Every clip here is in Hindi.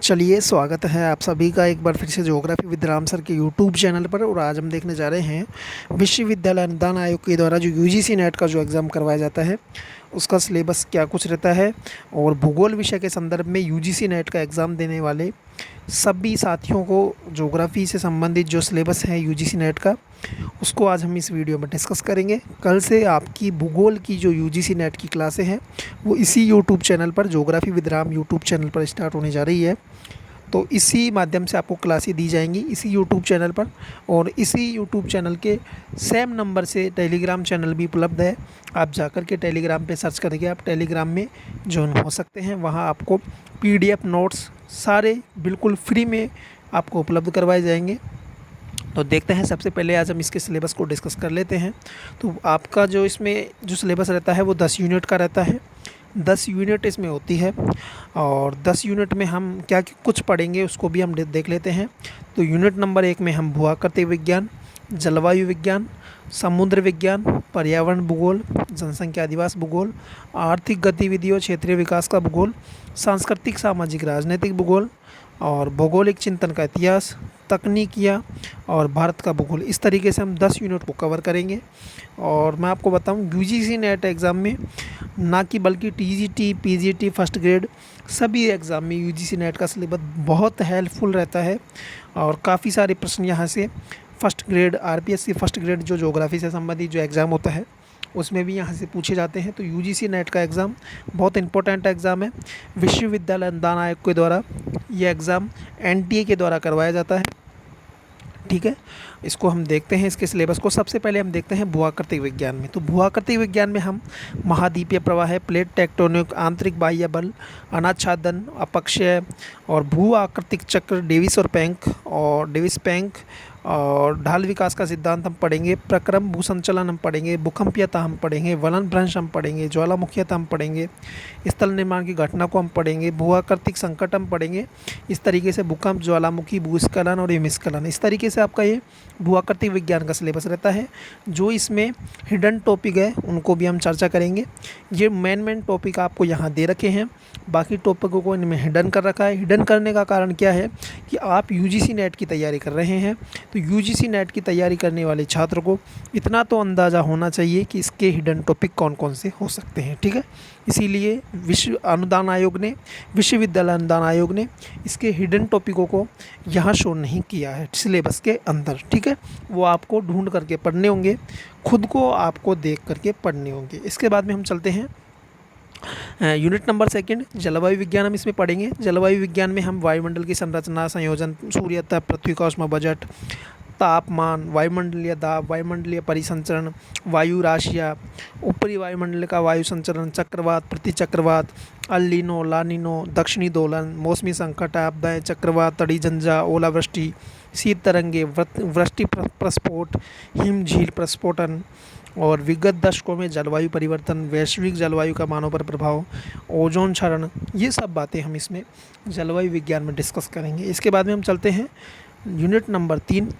चलिए, स्वागत है आप सभी का एक बार फिर से ज्योग्राफी विद राम सर के यूट्यूब चैनल पर। और आज हम देखने जा रहे हैं विश्वविद्यालय अनुदान आयोग के द्वारा जो यूजीसी नेट का जो एग्ज़ाम करवाया जाता है उसका सिलेबस क्या कुछ रहता है, और भूगोल विषय के संदर्भ में यूजीसी नेट का एग्ज़ाम देने वाले सभी साथियों को ज्योग्राफी से संबंधित जो सिलेबस है यूजीसी नेट का, उसको आज हम इस वीडियो में डिस्कस करेंगे। कल से आपकी भूगोल की जो यूजीसी नेट की क्लासें हैं वो इसी यूट्यूब चैनल पर, geography with Ram YouTube channel पर स्टार्ट होने जा रही है। तो इसी माध्यम से आपको क्लासें दी जाएंगी इसी यूट्यूब चैनल पर। और इसी यूट्यूब चैनल के सेम नंबर से टेलीग्राम चैनल भी उपलब्ध है। आप जाकर के टेलीग्राम पे सर्च करके आप टेलीग्राम में ज्वाइन हो सकते हैं। वहाँ आपको पीडीएफ नोट्स सारे बिल्कुल फ्री में आपको उपलब्ध करवाए जाएंगे। तो देखते हैं, सबसे पहले आज हम इसके सिलेबस को डिस्कस कर लेते हैं। तो आपका जो इसमें जो सिलेबस रहता है वो 10 यूनिट का रहता है। 10 यूनिट इसमें होती है, और 10 यूनिट में हम क्या कुछ पढ़ेंगे उसको भी हम देख लेते हैं। तो यूनिट नंबर 1 में हम भूआकृति विज्ञान, जलवायु विज्ञान, समुद्र विज्ञान, पर्यावरण भूगोल, जनसंख्या अधिवास भूगोल, आर्थिक गतिविधियों क्षेत्रीय विकास का भूगोल, सांस्कृतिक सामाजिक राजनीतिक भूगोल, और भौगोलिक चिंतन का इतिहास, तकनीकियाँ और भारत का भूगोल। इस तरीके से हम 10 यूनिट को कवर करेंगे। और मैं आपको बताऊं, यूजीसी नेट एग्ज़ाम में ना कि बल्कि टीजीटी, पीजीटी, फर्स्ट ग्रेड सभी एग्ज़ाम में यूजीसी नेट का सिलेबस बहुत हेल्पफुल रहता है। और काफ़ी सारे प्रश्न यहाँ से first grade RPSC first grade जो ज्योग्राफी से संबंधित जो एग्ज़ाम होता है उसमें भी यहाँ से पूछे जाते हैं। तो यूजीसी नेट का एग्ज़ाम बहुत इंपॉर्टेंट एग्ज़ाम है। विश्वविद्यालय अनुदान आयोग के द्वारा ये एग्ज़ाम एनटीए के द्वारा करवाया जाता है। ठीक है, इसको हम देखते हैं इसके सिलेबस को। सबसे पहले हम देखते हैं भूआकृतिक विज्ञान में। तो भूआकृतिक विज्ञान में हम महाद्वीपीय प्रवाह, प्लेट टेक्टोनिक, आंतरिक बाह्य बल, अनाच्छादन, अपक्षय और भू आकृतिक चक्र, डेविस पैंक और ढाल विकास का सिद्धांत हम पढ़ेंगे। प्रक्रम भूसंचलन हम पढ़ेंगे। भूकंपीयता हम पढ़ेंगे। वलन भ्रंश हम पढ़ेंगे। ज्वालामुखीयता हम पढ़ेंगे। स्थल निर्माण की घटना को हम पढ़ेंगे। भूआकृतिक संकट हम पढ़ेंगे। इस तरीके से भूकंप, ज्वालामुखी, भूस्खलन और हिमस्खलन, इस तरीके से आपका ये भूआकृतिक विज्ञान का सिलेबस रहता है। जो इसमें हिडन टॉपिक है उनको भी हम चर्चा करेंगे। ये मेन टॉपिक आपको यहाँ दे रखे हैं, बाकी टॉपिकों को इनमें हिडन कर रखा है। हिडन करने का कारण क्या है कि आप यूजीसी नेट की तैयारी कर रहे हैं, तो यूजीसी नेट की तैयारी करने वाले छात्र को इतना तो अंदाज़ा होना चाहिए कि इसके हिडन टॉपिक कौन कौन से हो सकते हैं। ठीक है, इसीलिए विश्वविद्यालय अनुदान आयोग ने इसके हिडन टॉपिकों को यहाँ शो नहीं किया है सिलेबस के अंदर। ठीक है, वो आपको ढूंढ करके पढ़ने होंगे, खुद को आपको देख करके पढ़ने होंगे। इसके बाद में हम चलते हैं यूनिट नंबर 2 जलवायु विज्ञान हम इसमें पढ़ेंगे। जलवायु विज्ञान में हम वायुमंडल की संरचना, संयोजन, सूर्यता, पृथ्वी का ऊष्मा बजट, तापमान, वायुमंडलीय दाब, वायुमंडलीय परिसंचरण, वायु राशियाँ, ऊपरी वायुमंडल का वायु संचरण, चक्रवात, प्रतिचक्रवात, अल नीनो, ला नीनो, दक्षिणी दोलन, मौसमी संकट, आपदाएँ, चक्रवात, तड़ी झंझा, ओलावृष्टि, शीत तरंगे, वृष्टि प्रस्फोट, हिम झील प्रस्फोटन, और विगत दशकों में जलवायु परिवर्तन, वैश्विक जलवायु का मानव पर प्रभाव, ओजोन क्षरण, ये सब बातें हम इसमें जलवायु विज्ञान में डिस्कस करेंगे। इसके बाद में हम चलते हैं यूनिट नंबर 3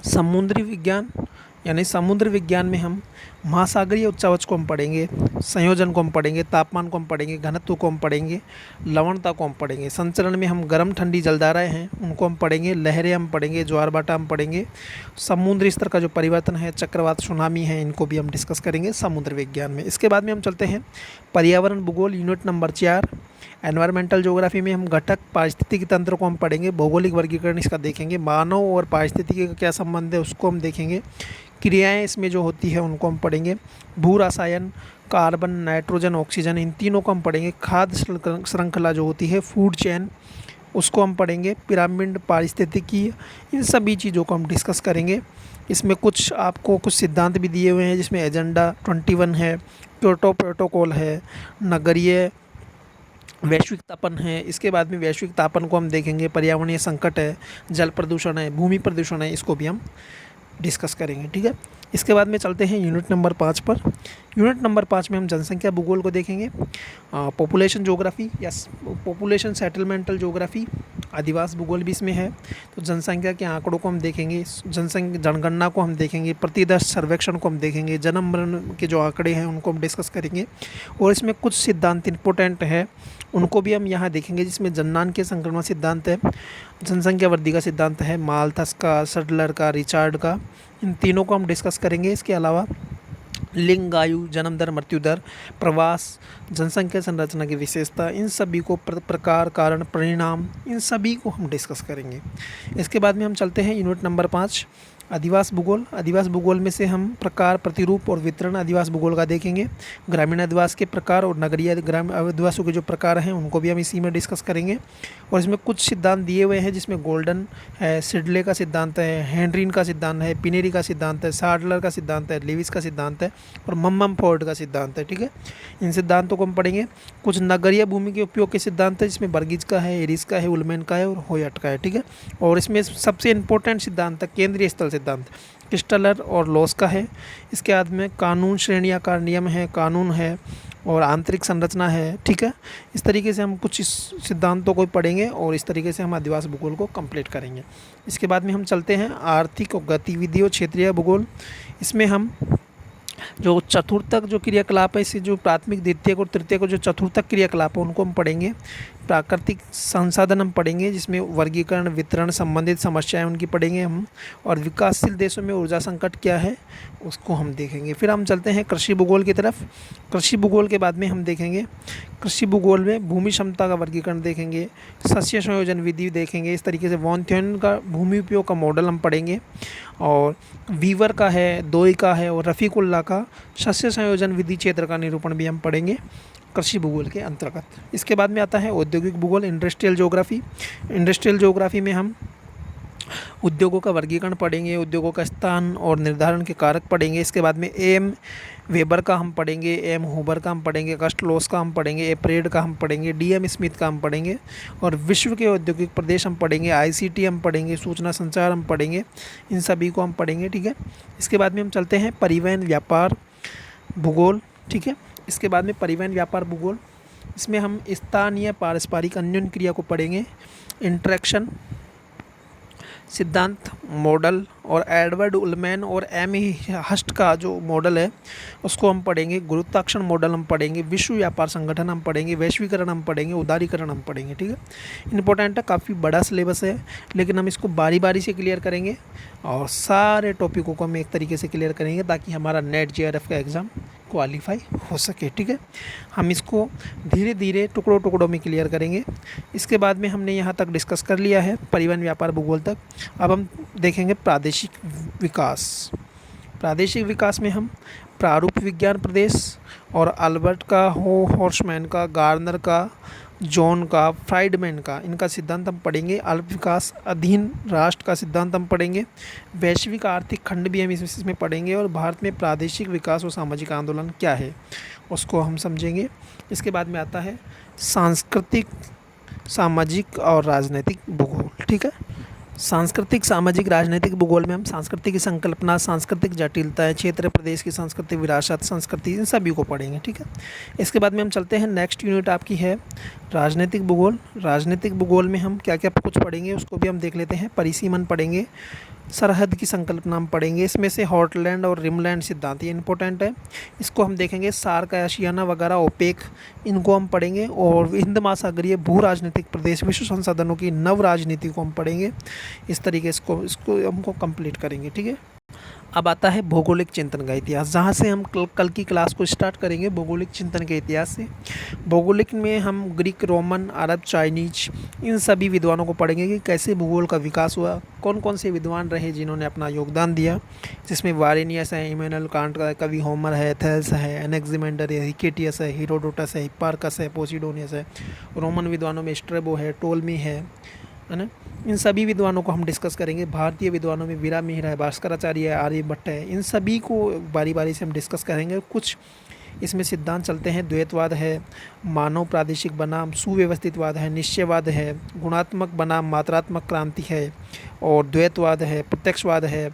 समुद्री विज्ञान, यानी समुद्र विज्ञान में हम महासागरीय उच्चावच को हम पढ़ेंगे, संयोजन को हम पढ़ेंगे, तापमान को हम पढ़ेंगे, घनत्व को हम पढ़ेंगे, लवणता को हम पढ़ेंगे। संचरण में हम गर्म ठंडी जलधाराएं हैं उनको हम पढ़ेंगे, लहरें हम पढ़ेंगे, ज्वार भाटा हम पढ़ेंगे, समुद्री स्तर का जो परिवर्तन है, चक्रवात, सुनामी है, इनको भी हम डिस्कस करेंगे समुद्र विज्ञान में। इसके बाद में हम चलते हैं पर्यावरण भूगोल यूनिट नंबर 4। एनवायरमेंटल ज्योग्राफी में हम घटक पारिस्थितिकी तंत्र को हम पढ़ेंगे, भौगोलिक वर्गीकरण इसका देखेंगे, मानव और पारिस्थितिकी का क्या संबंध है उसको हम देखेंगे, क्रियाएं इसमें जो होती है उनको हम पढ़ेंगे, भू रसायन, कार्बन, नाइट्रोजन, ऑक्सीजन, इन तीनों को हम पढ़ेंगे, खाद्य श्रृंखला जो होती है, फूड चेन, उसको हम पढ़ेंगे, पिरामिड, पारिस्थितिकी, इन सभी चीज़ों को हम डिस्कस करेंगे। इसमें कुछ आपको कुछ सिद्धांत भी दिए हुए हैं, जिसमें एजेंडा 21 है, क्योटो प्रोटोकॉल है, नगरीय वैश्विक तापन है। इसके बाद में वैश्विक तापन को हम देखेंगे, पर्यावरणीय संकट है, जल प्रदूषण है, भूमि प्रदूषण है, इसको भी हम डिस्कस करेंगे। ठीक है, इसके बाद में चलते हैं यूनिट नंबर 5 पर। यूनिट नंबर 5 में हम जनसंख्या भूगोल को देखेंगे, पॉपुलेशन ज्योग्राफी या पॉपुलेशन सेटलमेंटल ज्योग्राफी, अधिवास भूगोल भी इसमें है। तो जनसंख्या के आंकड़ों को हम देखेंगे, जनगणना को हम देखेंगे, प्रतिदर्श सर्वेक्षण को हम देखेंगे, जन्म मरण के जो आंकड़े हैं उनको हम डिस्कस करेंगे। और इसमें कुछ सिद्धांत इंपॉर्टेंट है उनको भी हम यहाँ देखेंगे, जिसमें जननांकीय संक्रमण सिद्धांत है, जनसंख्या वृद्धि का सिद्धांत है, माल्थस का, सडलर का, रिचार्ड का, इन तीनों को हम डिस्कस करेंगे। इसके अलावा लिंग, आयु, जन्म दर, मृत्यु दर, प्रवास, जनसंख्या संरचना की विशेषता, इन सभी को प्रकार, कारण, परिणाम, इन सभी को हम डिस्कस करेंगे। इसके बाद में हम चलते हैं यूनिट नंबर 5, अधिवास भूगोल। अधिवास भूगोल में से हम प्रकार, प्रतिरूप और वितरण अधिवास भूगोल का देखेंगे। ग्रामीण अधिवास के प्रकार और नगरीय ग्रामीण अधिवासों के जो प्रकार हैं उनको भी हम इसी में डिस्कस करेंगे। और इसमें कुछ सिद्धांत दिए हुए हैं, जिसमें गोल्डन है, सिडले का सिद्धांत है, हेनरीन का सिद्धांत है, पिनेरी का सिद्धांत है, साडलर का सिद्धांत है, लेविस का सिद्धांत है और मम्मम-फोर्ड का सिद्धांत है। ठीक है, इन सिद्धांतों को हम पढ़ेंगे। कुछ नगरीय भूमि के उपयोग के सिद्धांत है, जिसमें बर्गिज का है, एरिस का है, उलमैन का है और होयट का है। ठीक है, और इसमें सबसे इंपॉर्टेंट सिद्धांत है केंद्रीय स्थल सिद्धांत, क्रिस्टलर और लॉस का है। इसके बाद में कानून, श्रेणी आकार, नियम है, कानून है और आंतरिक संरचना है। ठीक है, इस तरीके से हम कुछ इस सिद्धांतों को पढ़ेंगे और इस तरीके से हम अधिवास भूगोल को कंप्लीट करेंगे। इसके बाद में हम चलते हैं आर्थिक और गतिविधियों क्षेत्रीय भूगोल। इसमें हम जो चतुर्थक जो क्रियाकलाप है, इसे जो प्राथमिक, द्वितीयक और तृतीयक जो चतुर्थक क्रियाकलाप है उनको हम पढ़ेंगे। प्राकृतिक संसाधन हम पढ़ेंगे, जिसमें वर्गीकरण, वितरण संबंधित समस्याएं उनकी पढ़ेंगे हम। और विकासशील देशों में ऊर्जा संकट क्या है उसको हम देखेंगे। फिर हम चलते हैं कृषि भूगोल की तरफ। कृषि भूगोल के बाद में हम देखेंगे, कृषि भूगोल में भूमि क्षमता का वर्गीकरण देखेंगे, शस्य संयोजन विधि देखेंगे। इस तरीके से वॉन थ्योरन का भूमि उपयोग का मॉडल हम पढ़ेंगे। और वीवर का है, दोई का है और रफ़ीकुल्ला का शस्य संयोजन विधि क्षेत्र का निरूपण भी हम पढ़ेंगे कृषि भूगोल के अंतर्गत। इसके बाद में आता है औद्योगिक भूगोल, इंडस्ट्रियल ज्योग्राफी। इंडस्ट्रियल ज्योग्राफी में हम उद्योगों का वर्गीकरण पढ़ेंगे, उद्योगों का स्थान और निर्धारण के कारक पढ़ेंगे। इसके बाद में एम वेबर का हम पढ़ेंगे, एम हूबर का हम पढ़ेंगे, अगस्ट लॉस का हम पढ़ेंगे, एप्रेड का हम पढ़ेंगे, डीएम स्मिथ का हम पढ़ेंगे। और विश्व के औद्योगिक प्रदेश हम पढ़ेंगे, आईसीटी हम पढ़ेंगे, सूचना संचार हम पढ़ेंगे, इन सभी को हम पढ़ेंगे। ठीक है, इसके बाद में हम चलते हैं परिवहन व्यापार भूगोल। ठीक है, इसके बाद में परिवहन व्यापार भूगोल, इसमें हम स्थानीय पारस्परिक अन्योन्य क्रिया को पढ़ेंगे, इंटरेक्शन सिद्धांत, मॉडल और एडवर्ड उलमैन और एम हस्ट का जो मॉडल है उसको हम पढ़ेंगे। गुरुत्वाकर्षण मॉडल हम पढ़ेंगे, विश्व व्यापार संगठन हम पढ़ेंगे, वैश्वीकरण हम पढ़ेंगे, उदारीकरण हम पढ़ेंगे। ठीक है, इंपॉर्टेंट है, काफ़ी बड़ा सिलेबस है, लेकिन हम इसको बारी बारी से क्लियर करेंगे और सारे टॉपिकों को हम एक तरीके से क्लियर करेंगे ताकि हमारा नेट जेआरएफ का एग्ज़ाम क्वालिफाई हो सके। ठीक है, हम इसको धीरे धीरे टुकड़ों टुकड़ों में क्लियर करेंगे। इसके बाद में हमने यहाँ तक डिस्कस कर लिया है परिवहन व्यापार भूगोल तक। अब हम देखेंगे प्रादेशिक विकास। प्रादेशिक विकास में हम प्रारूप विज्ञान प्रदेश और अल्बर्ट का, हॉर्समैन का, गार्नर का, जॉन का, फ्राइडमैन का, इनका सिद्धांत हम पढ़ेंगे। अल्प विकास अधीन राष्ट्र का सिद्धांत हम पढ़ेंगे। वैश्विक आर्थिक खंड भी हम इसमें पढ़ेंगे। और भारत में प्रादेशिक विकास और सामाजिक आंदोलन क्या है उसको हम समझेंगे। इसके बाद में आता है सांस्कृतिक, सामाजिक और राजनीतिक भूगोल। ठीक है, सांस्कृतिक, सामाजिक, राजनीतिक भूगोल में हम संस्कृति की संकल्पना, सांस्कृतिक जटिलता, क्षेत्र प्रदेश की सांस्कृतिक विरासत, संस्कृति, इन सभी को पढ़ेंगे। ठीक है, इसके बाद में हम चलते हैं, नेक्स्ट यूनिट आपकी है राजनीतिक भूगोल। राजनीतिक भूगोल में हम क्या क्या कुछ पढ़ेंगे उसको भी हम देख लेते हैं। परिसीमन पढ़ेंगे, सरहद की संकल्पना हम पढ़ेंगे, इसमें से हॉटलैंड और रिमलैंड सिद्धांत ये इंपॉर्टेंट है, इसको हम देखेंगे। सार्क, आशियाना वगैरह, ओपेक, इनको हम पढ़ेंगे। और हिंद महासागरीय भू राजनीतिक प्रदेश, विश्व संसाधनों की नव राजनीति को हम पढ़ेंगे। इस तरीके से इसको हमको कंप्लीट करेंगे। ठीक है, अब आता है भौगोलिक चिंतन का इतिहास, जहाँ से हम कल की क्लास को स्टार्ट करेंगे भौगोलिक चिंतन के इतिहास से। भौगोलिक में हम ग्रीक, रोमन, अरब, चाइनीज, इन सभी विद्वानों को पढ़ेंगे कि कैसे भूगोल का विकास हुआ, कौन कौन से विद्वान रहे जिन्होंने अपना योगदान दिया, जिसमें वारेनियस है, इमैनुएल कांट का कवि, होमर है, थेल्स है, एनेक्सिमेंडर है, हिकेटियस है, हीरोडोटस है, हिप्पारकस है, पोसिडोनियस है। रोमन विद्वानों में स्ट्रेबो है, टोलमी है ना, इन सभी विद्वानों को हम डिस्कस करेंगे। भारतीय विद्वानों में वीरा मिहिर है, भास्कराचार्य है, आर्यभट्ट है, इन सभी को बारी बारी से हम डिस्कस करेंगे। कुछ इसमें सिद्धांत चलते हैं, द्वैतवाद है, मानव प्रादेशिक बनाम सुव्यवस्थितवाद है, निश्चयवाद है, गुणात्मक बनाम मात्रात्मक क्रांति है, और द्वैतवाद है, प्रत्यक्षवाद है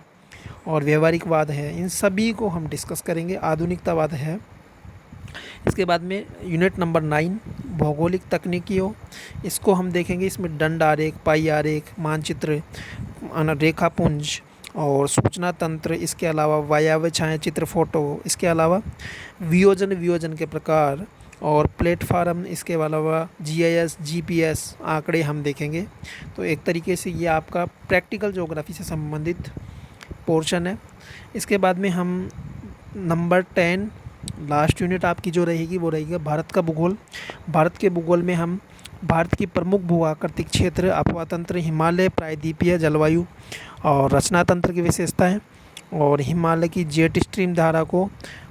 और व्यवहारिकवाद है, इन सभी को हम डिस्कस करेंगे। आधुनिकतावाद है, इसके बाद में यूनिट नंबर 9 भौगोलिक तकनीकियों, इसको हम देखेंगे। इसमें दंड आरेख, पाई आरेख, मानचित्र, रेखापुंज और सूचना तंत्र, इसके अलावा वायव्य छायाचित्र फोटो, इसके अलावा वियोजन के प्रकार और प्लेटफार्म, इसके अलावा जीआईएस, जीपीएस आंकड़े हम देखेंगे। तो एक तरीके से ये आपका प्रैक्टिकल ज्योग्राफी से संबंधित पोर्शन है। इसके बाद में हम नंबर 10 लास्ट यूनिट आपकी जो रहेगी वो रहेगी भारत का भूगोल। भारत के भूगोल में हम भारत की प्रमुख भू आकृतिक क्षेत्र, अपवा तंत्र, हिमालय, प्रायद्वीपीय जलवायु और रचना तंत्र की विशेषताएं और हिमालय की जेट स्ट्रीम धारा को,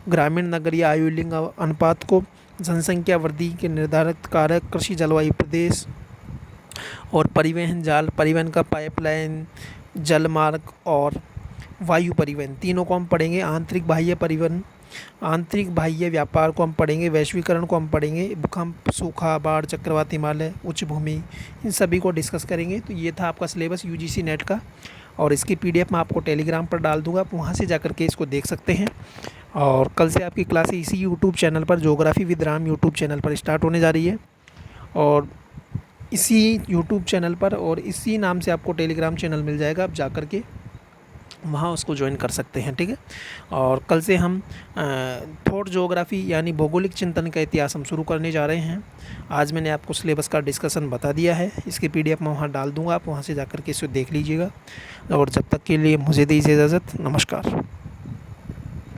ग्रामीण नगरीय आयु लिंग अनुपात को, जनसंख्या वृद्धि के निर्धारक कारक, कृषि जलवायु प्रदेश और परिवहन जाल, परिवहन का पाइपलाइन, जलमार्ग और वायु परिवहन, तीनों को हम पढ़ेंगे। आंतरिक बाह्य परिवहन, आंतरिक बाह्य व्यापार को हम पढ़ेंगे। वैश्वीकरण को हम पढ़ेंगे। भूकंप, सूखा, बाढ़, चक्रवात, हिमालय, उच्च भूमि, इन सभी को डिस्कस करेंगे। तो ये था आपका सिलेबस यूजीसी नेट का, और इसकी पीडीएफ मैं आपको टेलीग्राम पर डाल दूंगा, आप वहाँ से जाकर के इसको देख सकते हैं। और कल से आपकी क्लासें इसी यूट्यूब चैनल पर, geography with Ram YouTube channel पर स्टार्ट होने जा रही है, और इसी यूट्यूब चैनल पर और इसी नाम से आपको टेलीग्राम चैनल मिल जाएगा, आप जाकर के वहाँ उसको ज्वाइन कर सकते हैं, ठीक है। और कल से हम थॉट ज्योग्राफी यानी भौगोलिक चिंतन का इतिहास हम शुरू करने जा रहे हैं। आज मैंने आपको सिलेबस का डिस्कशन बता दिया है, इसकी पीडीएफ मैं वहाँ डाल दूँगा, आप वहाँ से जाकर के इसे देख लीजिएगा। और जब तक के लिए मुझे दीजिए इजाज़त, नमस्कार।